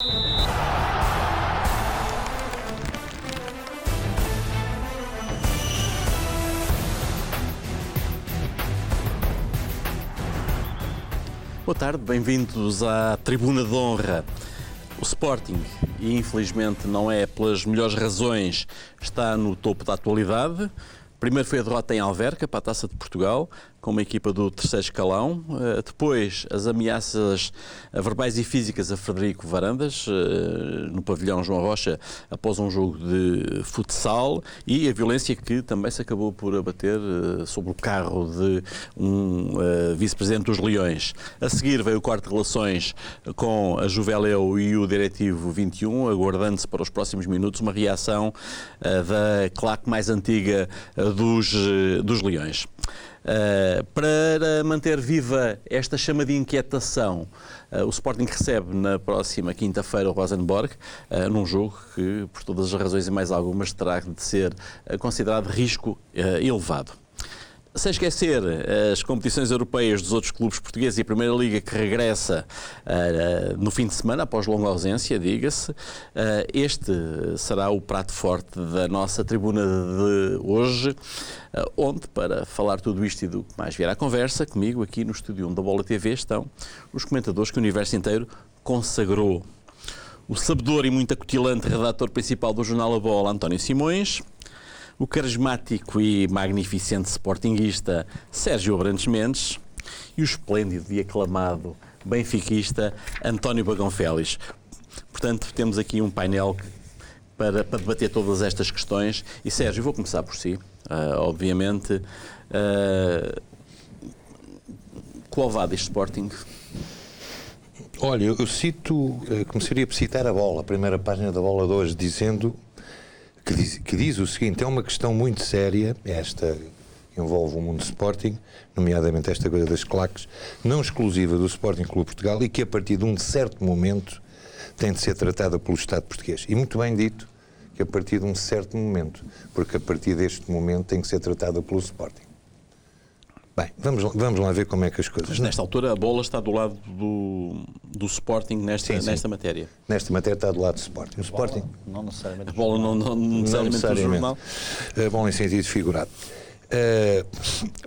Boa tarde, bem-vindos à Tribuna de Honra. O Sporting, e infelizmente não é pelas melhores razões, está no topo da atualidade. Primeiro foi a derrota em Alverca para a Taça de Portugal, com uma equipa do terceiro escalão. Depois, as ameaças verbais e físicas a Frederico Varandas, no pavilhão João Rocha, após um jogo de futsal. E a violência que também se acabou por abater sobre o carro de um vice-presidente dos Leões. A seguir veio o corte de relações com a Juveleu e o Diretivo 21, aguardando-se para os próximos minutos uma reação da claque mais antiga dos Leões. Para manter viva esta chama de inquietação, o Sporting recebe na próxima quinta-feira o Rosenborg, num jogo que, por todas as razões e mais algumas, terá de ser considerado risco elevado. Sem esquecer as competições europeias dos outros clubes portugueses e a Primeira Liga que regressa no fim de semana, após longa ausência, diga-se. Este será o prato forte da nossa tribuna de hoje, onde, para falar tudo isto e do que mais vier à conversa, comigo aqui no estúdio 1 da Bola TV estão os comentadores que o universo inteiro consagrou. O sabedor e muito acutilante redator principal do jornal A Bola, António Simões. O carismático e magnificente sportinguista Sérgio Abrantes Mendes e o esplêndido e aclamado benfiquista António Bagão Félix. Portanto, temos aqui um painel para debater todas estas questões. E Sérgio, vou começar por si, obviamente. Qual vá deste Sporting? Olha, eu começaria por citar a Bola, a primeira página da Bola de hoje, dizendo... Que diz o seguinte: é uma questão muito séria, esta que envolve o mundo do Sporting, nomeadamente esta coisa das claques, não exclusiva do Sporting Clube Portugal e que a partir de um certo momento tem de ser tratada pelo Estado português. E muito bem dito que a partir de um certo momento, porque a partir deste momento tem que ser tratada pelo Sporting. Bem, vamos lá ver como é que as coisas... Mas nesta altura a Bola está do lado do Sporting nesta matéria. Nesta matéria está do lado do Sporting. O Sporting... Não necessariamente. A Bola não necessariamente do jornal. A Bola em sentido figurado.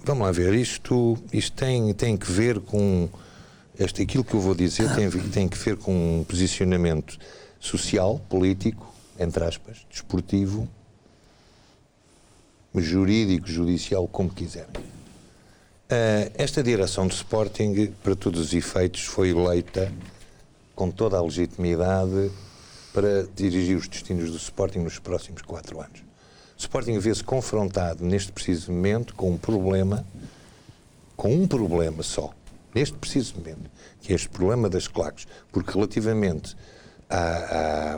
Vamos lá ver, isto tem que ver com... Aquilo que eu vou dizer tem que ver com um posicionamento social, político, entre aspas, desportivo, jurídico, judicial, como quiserem. Esta direção do Sporting, para todos os efeitos, foi eleita com toda a legitimidade para dirigir os destinos do Sporting nos próximos 4 anos. O Sporting vê-se confrontado neste preciso momento com um problema só, neste preciso momento, que é este problema das claques, porque relativamente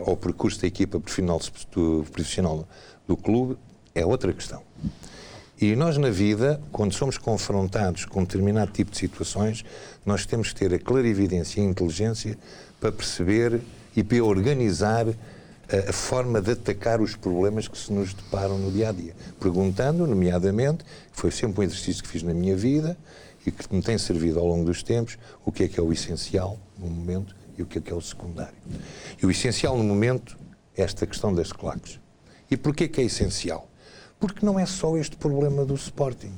ao percurso da equipa profissional do clube, é outra questão. E nós na vida, quando somos confrontados com um determinado tipo de situações, nós temos que ter a clarividência e a inteligência para perceber e para organizar a forma de atacar os problemas que se nos deparam no dia-a-dia. Perguntando, nomeadamente, que foi sempre um exercício que fiz na minha vida e que me tem servido ao longo dos tempos, o que é o essencial no momento e o que é o secundário. E o essencial no momento é esta questão das claques. E porquê que é essencial? Porque não é só este problema do Sporting.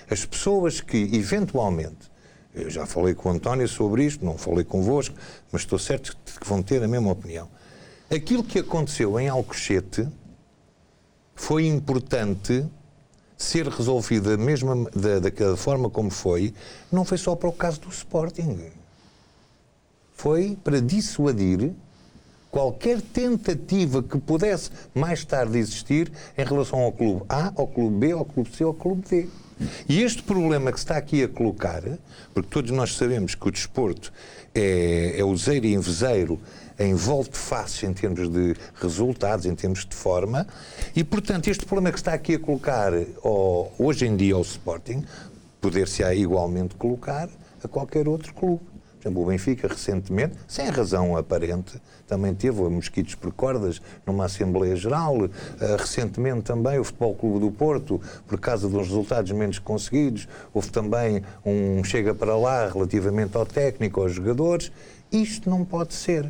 As pessoas que, eventualmente, eu já falei com o António sobre isto, não falei convosco, mas estou certo que vão ter a mesma opinião. Aquilo que aconteceu em Alcochete foi importante ser resolvido daquela forma como foi, não foi só para o caso do Sporting. Foi para dissuadir qualquer tentativa que pudesse mais tarde existir em relação ao clube A, ao clube B, ao clube C, ao clube D. E este problema que se está aqui a colocar, porque todos nós sabemos que o desporto é useiro e inveseiro em volte-face em termos de resultados, em termos de forma, e portanto este problema que se está aqui a colocar hoje em dia ao Sporting, poder-se-á igualmente colocar a qualquer outro clube. Por exemplo, o Benfica, recentemente, sem razão aparente, também teve mosquitos por cordas numa Assembleia Geral. Recentemente também o Futebol Clube do Porto, por causa dos resultados menos conseguidos, houve também um chega para lá relativamente ao técnico, aos jogadores. Isto não pode ser.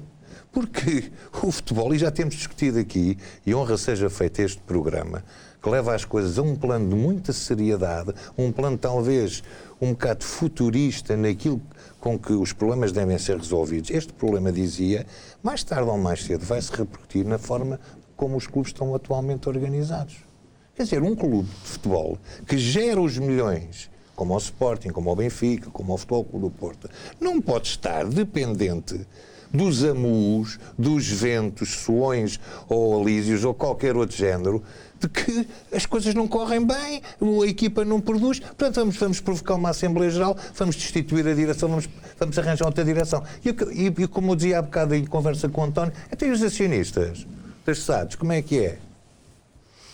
Porque o futebol, e já temos discutido aqui, e honra seja feita este programa, que leva as coisas a um plano de muita seriedade, um plano talvez um bocado futurista naquilo com que os problemas devem ser resolvidos. Este problema, dizia, mais tarde ou mais cedo vai se repercutir na forma como os clubes estão atualmente organizados. Quer dizer, um clube de futebol que gera os milhões, como o Sporting, como o Benfica, como o Futebol Clube do Porto, não pode estar dependente dos amus, dos ventos, soões ou alísios ou qualquer outro género, de que as coisas não correm bem, a equipa não produz, portanto vamos provocar uma Assembleia Geral, vamos destituir a direção, vamos arranjar outra direção. E como eu dizia há bocado em conversa com o António, até os acionistas das SADs, como é que é?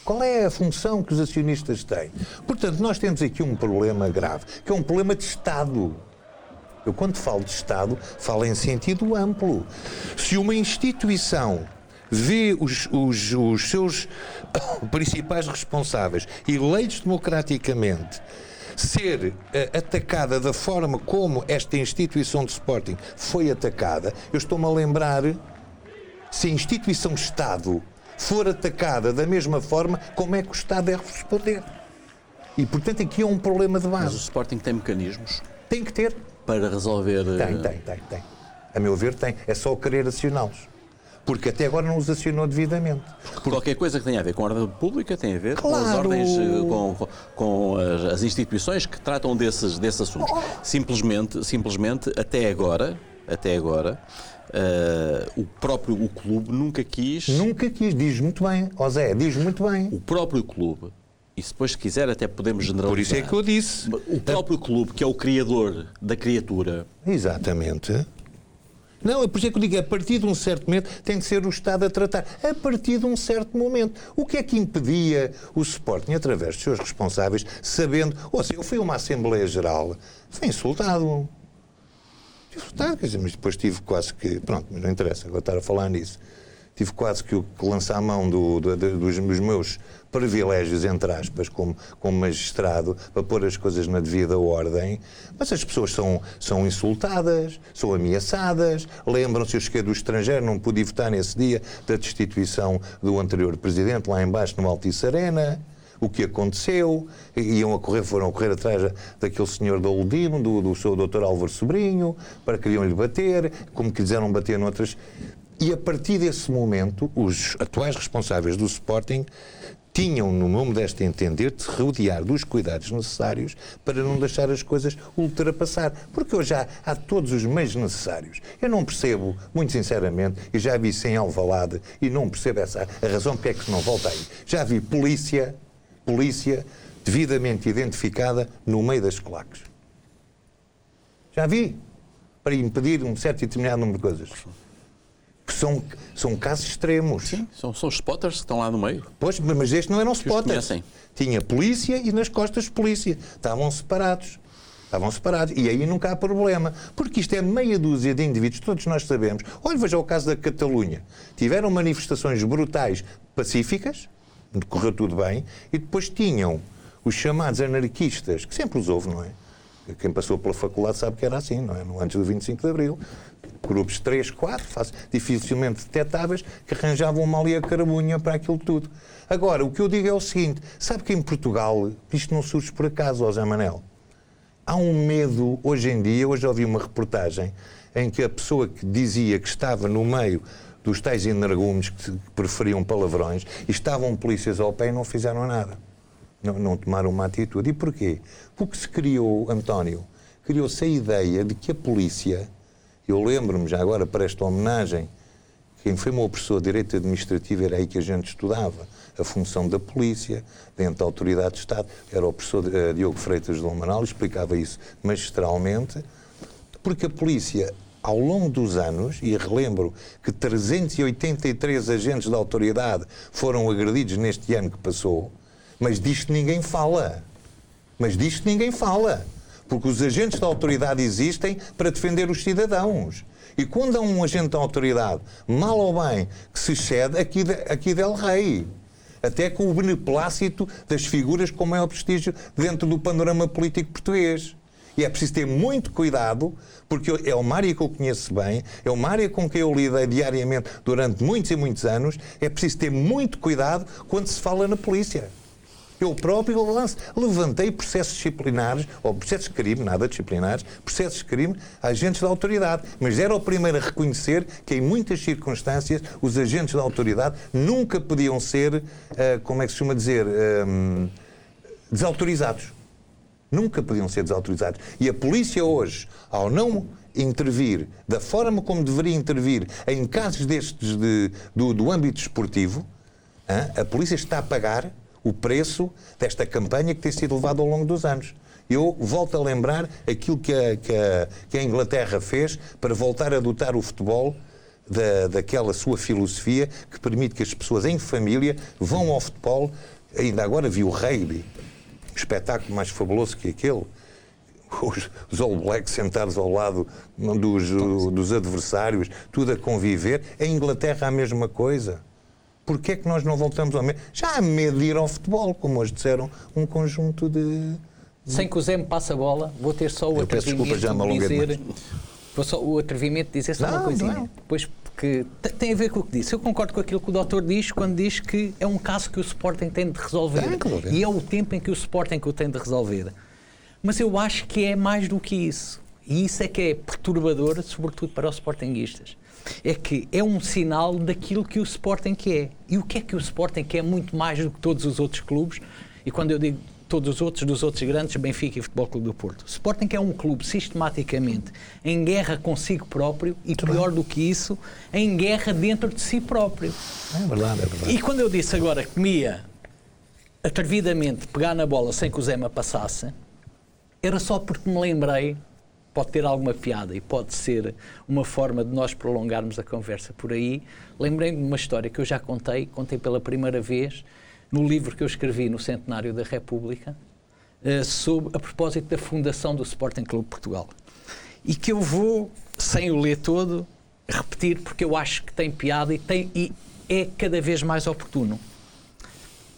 Qual é a função que os acionistas têm? Portanto, nós temos aqui um problema grave, que é um problema de Estado. Eu, quando falo de Estado, falo em sentido amplo. Se uma instituição vê os seus principais responsáveis, eleitos democraticamente, ser atacada da forma como esta instituição de Sporting foi atacada, eu estou-me a lembrar, se a instituição Estado for atacada da mesma forma, como é que o Estado deve responder? E, portanto, aqui é um problema de base. Mas o Sporting tem mecanismos? Tem que ter. Para resolver... Tem. A meu ver, tem. É só querer acioná-los. Porque até agora não os acionou devidamente. Qualquer coisa que tenha a ver com a ordem pública tem a ver Claro. com as ordens, com as instituições que tratam desses assuntos. Simplesmente, até agora, o clube nunca quis, diz muito bem. Ó Zé, diz muito bem. o próprio clube, e se depois quiser até podemos generalizar. Por isso é que eu disse. O próprio clube, que é o criador da criatura. Exatamente. Não, é por isso que eu digo, a partir de um certo momento tem de ser o Estado a tratar. A partir de um certo momento. O que é que impedia o Sporting, através dos seus responsáveis, sabendo... Ou seja, eu fui a uma Assembleia Geral, fui insultado. Quer dizer, mas depois tive quase que... Pronto, mas não interessa agora estar a falar nisso. Tive quase que lançar a mão dos meus privilégios, entre aspas, como magistrado, para pôr as coisas na devida ordem. Mas as pessoas são insultadas, são ameaçadas. Lembram-se, eu cheguei do estrangeiro, não pude votar nesse dia, da destituição do anterior presidente, lá embaixo no Altice Arena. O que aconteceu, foram a correr atrás daquele senhor da Oldino, do seu doutor Álvaro Sobrinho, para queriam-lhe bater, como quiseram bater noutras... E a partir desse momento, os atuais responsáveis do Sporting tinham, no meu modesto entender, de se rodear dos cuidados necessários para não deixar as coisas ultrapassar. Porque hoje há todos os meios necessários. Eu não percebo, muito sinceramente, e já vi isso em Alvalade, e não percebo a razão porque é que não volta aí. Já vi polícia devidamente identificada no meio das claques. Já vi. Para impedir um certo e determinado número de coisas. Que são casos extremos. Sim, são os spotters que estão lá no meio. Pois, mas estes não eram spotters. Tinha polícia e nas costas polícia. Estavam separados. E aí nunca há problema. Porque isto é meia dúzia de indivíduos, todos nós sabemos. Olha, veja o caso da Catalunha. Tiveram manifestações brutais, pacíficas, correu tudo bem, e depois tinham os chamados anarquistas, que sempre os houve, não é? Quem passou pela faculdade sabe que era assim, não é? Antes do 25 de Abril. Grupos de 3, 4, dificilmente detectáveis, que arranjavam uma ali a carabunha para aquilo tudo. Agora, o que eu digo é o seguinte, sabe que em Portugal isto não surge por acaso, José Manel? Há um medo, hoje em dia, hoje ouvi uma reportagem em que a pessoa que dizia que estava no meio dos tais energúmenos que preferiam palavrões e estavam polícias ao pé e não fizeram nada. Não tomaram uma atitude. E porquê? Porque se criou, António, criou-se a ideia de que a polícia, eu lembro-me já agora para esta homenagem, quem foi meu professor de Direito Administrativo era aí que a gente estudava, a função da polícia, dentro da autoridade de Estado, era o professor Diogo Freitas de Lomanal, explicava isso magistralmente, porque a polícia, ao longo dos anos, e relembro que 383 agentes da autoridade foram agredidos neste ano que passou, mas disto ninguém fala. Porque os agentes da autoridade existem para defender os cidadãos. E quando há um agente da autoridade, mal ou bem, que se excede, aqui del rei. Até com o beneplácito das figuras com maior prestígio dentro do panorama político português. E é preciso ter muito cuidado, porque é uma área que eu conheço bem, é uma área com que eu lidei diariamente durante muitos e muitos anos. É preciso ter muito cuidado quando se fala na polícia. Eu próprio levantei processos disciplinares, ou processos de crime, nada disciplinares, processos de crime a agentes da autoridade. Mas era o primeiro a reconhecer que, em muitas circunstâncias, os agentes da autoridade nunca podiam ser, como é que se costuma dizer, desautorizados. Nunca podiam ser desautorizados. E a polícia hoje, ao não intervir da forma como deveria intervir em casos destes do âmbito esportivo, a polícia está a pagar o preço desta campanha que tem sido levada ao longo dos anos. Eu volto a lembrar aquilo que a Inglaterra fez para voltar a dotar o futebol daquela sua filosofia que permite que as pessoas em família vão ao futebol. Ainda agora vi o rugby, um espetáculo mais fabuloso que aquele. Os All Blacks sentados ao lado dos adversários, tudo a conviver. Em Inglaterra a mesma coisa. Porquê é que nós não voltamos ao mesmo? Já há medo de ir ao futebol, como hoje disseram, um conjunto de... Sem que o Zé me passe a bola, vou ter só o atrevimento de dizer... Vou só o atrevimento de dizer só uma coisinha. Pois, porque tem a ver com o que disse. Eu concordo com aquilo que o doutor diz quando diz que é um caso que o Sporting tem de resolver. E é o tempo em que o Sporting o tem de resolver. Mas eu acho que é mais do que isso. E isso é que é perturbador, sobretudo para os sportinguistas. É que é um sinal daquilo que o Sporting é. E o que é que o Sporting é muito mais do que todos os outros clubes? E quando eu digo todos os outros, dos outros grandes, Benfica e Futebol Clube do Porto. O Sporting é um clube sistematicamente em guerra consigo próprio e, pior do que isso, em guerra dentro de si próprio. É verdade, é verdade. E quando eu disse agora que me ia atrevidamente pegar na bola sem que o Zé me passasse, era só porque me lembrei. Pode ter alguma piada e pode ser uma forma de nós prolongarmos a conversa por aí. Lembrei-me de uma história que eu já contei pela primeira vez no livro que eu escrevi no Centenário da República, a propósito da fundação do Sporting Clube Portugal. E que eu vou, sem o ler todo, repetir porque eu acho que tem piada e é cada vez mais oportuno.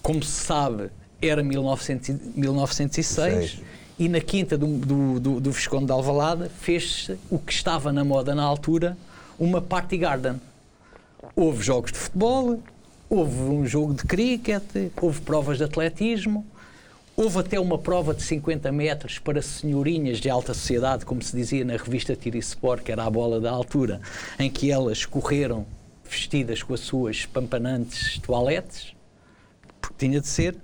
Como se sabe, era 1906... E na quinta do Visconde de Alvalade fez-se o que estava na moda na altura, uma party garden. Houve jogos de futebol, houve um jogo de cricket, houve provas de atletismo, houve até uma prova de 50 metros para senhorinhas de alta sociedade, como se dizia na revista Tiri Sport, que era a bola da altura, em que elas correram vestidas com as suas espampanantes toaletes, porque tinha de ser,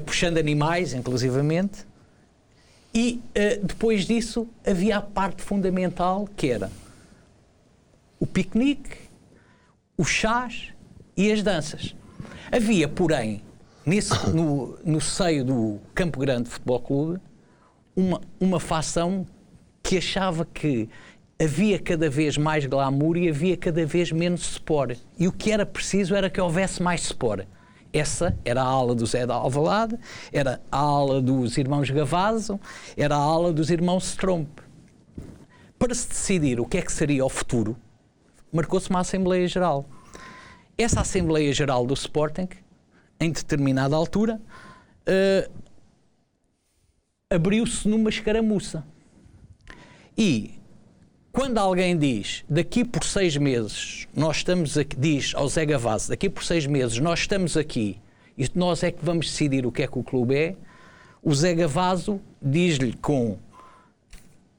puxando animais, inclusivamente. E depois disso havia a parte fundamental que era o piquenique, os chás e as danças. Havia, porém, no seio do Campo Grande Futebol Clube, uma facção que achava que havia cada vez mais glamour e havia cada vez menos sport. E o que era preciso era que houvesse mais sport. Essa era a ala do Zé de Alvalade, era a ala dos irmãos Gavazo, era a ala dos irmãos Strompe. Para se decidir o que é que seria o futuro, marcou-se uma Assembleia Geral. Essa Assembleia Geral do Sporting, em determinada altura, abriu-se numa escaramuça. E quando alguém diz, daqui por 6 meses, nós estamos aqui, diz ao Zé Gavazo, daqui por 6 meses nós estamos aqui e nós é que vamos decidir o que é que o clube é, o Zé Gavazo diz-lhe com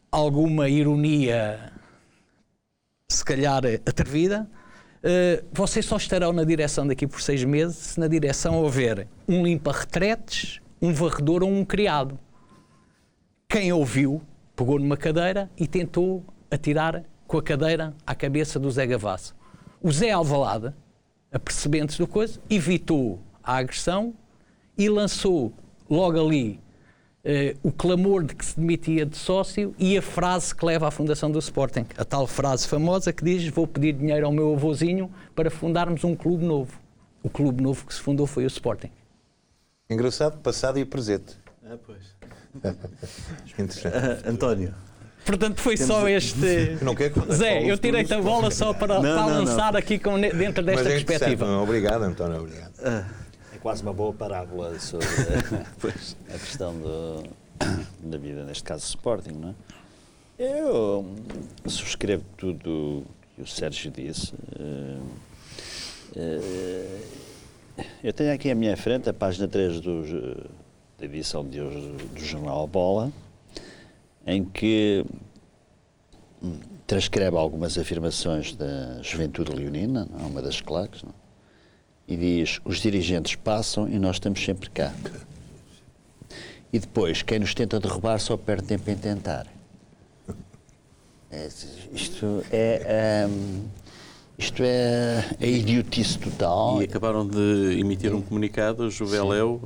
alguma ironia, se calhar atrevida, vocês só estarão na direção daqui por 6 meses se na direção houver um limpa-retretes, um varredor ou um criado. Quem ouviu, pegou numa cadeira e tentou atirar com a cadeira à cabeça do Zé Gavazo. O Zé Alvalade, apercebendo-se do coisa, evitou a agressão e lançou logo ali o clamor de que se demitia de sócio e a frase que leva à fundação do Sporting, a tal frase famosa que diz: vou pedir dinheiro ao meu avôzinho para fundarmos um clube novo. O clube novo que se fundou foi o Sporting. Engraçado, passado e presente. Pois. Interessante. António. Portanto, foi só este... Não quer que Zé, eu tirei-te a bola só para lançar aqui dentro desta perspectiva. Obrigado, António, obrigado. É quase uma boa parábola sobre a questão da vida, neste caso Sporting, não é? Eu subscrevo tudo o que o Sérgio disse. Eu tenho aqui à minha frente a página 3 da edição de hoje do jornal Bola, em que transcreve algumas afirmações da Juventude Leonina, não é? Uma das claques, não é? E diz: os dirigentes passam e nós estamos sempre cá. E depois, quem nos tenta derrubar só perde tempo em tentar. Isto é a idiotice total. E acabaram de emitir um comunicado, o Juveléu,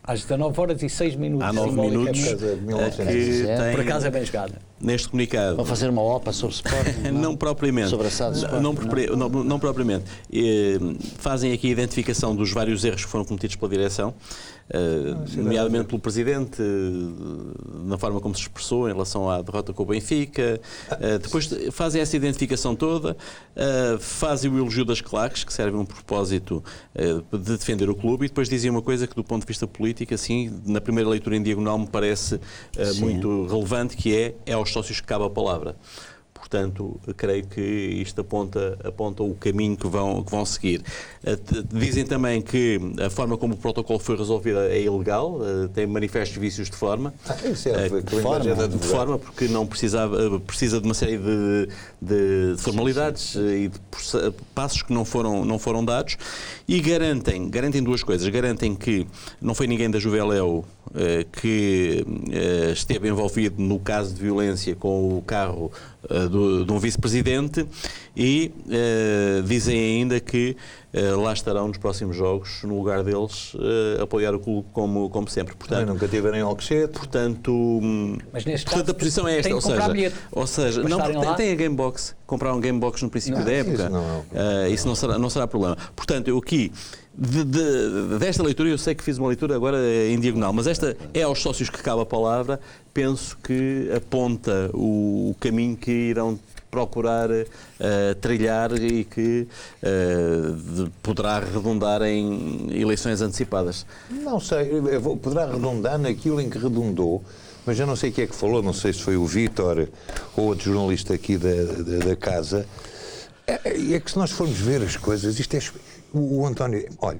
Às 19h06, há 9 minutos, que tem, por acaso é bem jogada. neste comunicado... Vão fazer uma OPA sobre Sporting? Não propriamente. Sobre assado Sporting? Não propriamente. Fazem aqui a identificação dos vários erros que foram cometidos pela direção, nomeadamente pelo Presidente, na forma como se expressou em relação à derrota com o Benfica. Depois fazem essa identificação toda, fazem o elogio das claques, que servem um propósito de defender o clube, e depois dizem uma coisa que, do ponto de vista político, assim, na primeira leitura em diagonal, me parece muito relevante, que é aos sócios que cabe a palavra. Portanto, creio que isto aponta o caminho que vão seguir. Dizem também que a forma como o protocolo foi resolvido é ilegal, tem manifestos vícios de forma. De forma, porque não precisa de uma série de formalidades e de passos que não foram dados, e garantem duas coisas. Garantem que não foi ninguém da Juveléu que esteve envolvido no caso de violência com o carro de um vice-presidente, e dizem ainda que lá estarão nos próximos jogos, no lugar deles, apoiar o clube como sempre. Portanto, nunca tiveram em Alcochete. Portanto, a posição é esta, ou seja, não tem a Gamebox, comprar um Gamebox no princípio da época, isso não será problema. Portanto, eu aqui, desta leitura, eu sei que fiz uma leitura agora em diagonal, mas esta é aos sócios que cabe a palavra, penso que aponta o caminho que irão procurar trilhar e que poderá redundar em eleições antecipadas. Não sei, poderá redundar naquilo em que redundou, mas eu não sei quem é que falou, não sei se foi o Vítor ou outro jornalista aqui da casa. É que se nós formos ver as coisas, isto é... O António, olha,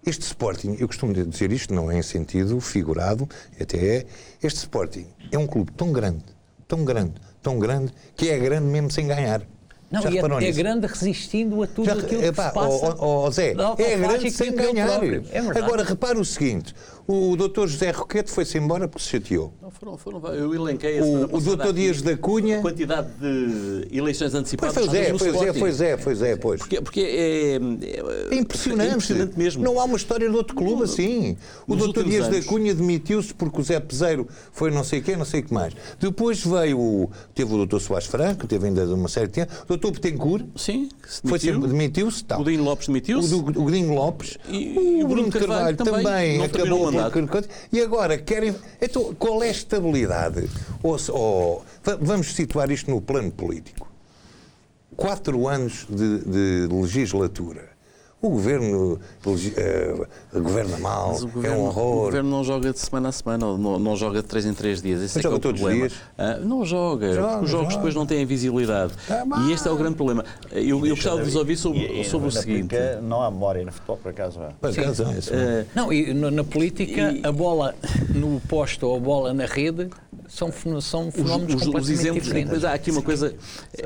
este Sporting, eu costumo dizer isto, não é em sentido figurado, até este Sporting é um clube tão grande, que é grande mesmo sem ganhar. Não, e é grande resistindo a tudo aquilo que se passa. Zé, é grande sem ganhar. Agora, repara o seguinte, o Dr. José Roquete foi-se embora porque se chateou. Não foram, eu elenquei o Dr. Dias da Cunha... A quantidade de eleições antecipadas... Pois. Porque é impressionante mesmo. Não há uma história de outro clube assim. O Dr. Dias da Cunha demitiu-se porque o Zé Peseiro foi não sei quê, não sei o que mais. Depois teve o Dr. Soares Franco, teve ainda uma série de tempo. O Dr. Betancourt... Sim, demitiu-se. O Godinho Lopes demitiu-se. O Godinho Lopes. E o Bruno Carvalho também acabou o mandato. E agora querem... Então, qual é a estabilidade? Vamos situar isto no plano político. 4 anos de legislatura. O governo governa mal, é um horror. O governo não joga de semana a semana, não joga de 3 em 3 dias. Esse joga é todos os dias? Não joga. Os jogos depois não têm visibilidade. E este é o grande problema. Eu gostava de vos ouvir sobre o seguinte. Não há memória no futebol, por acaso. Não, e na política, a bola no posto ou a bola na rede são fenómenos completamente diferentes. Há aqui uma coisa,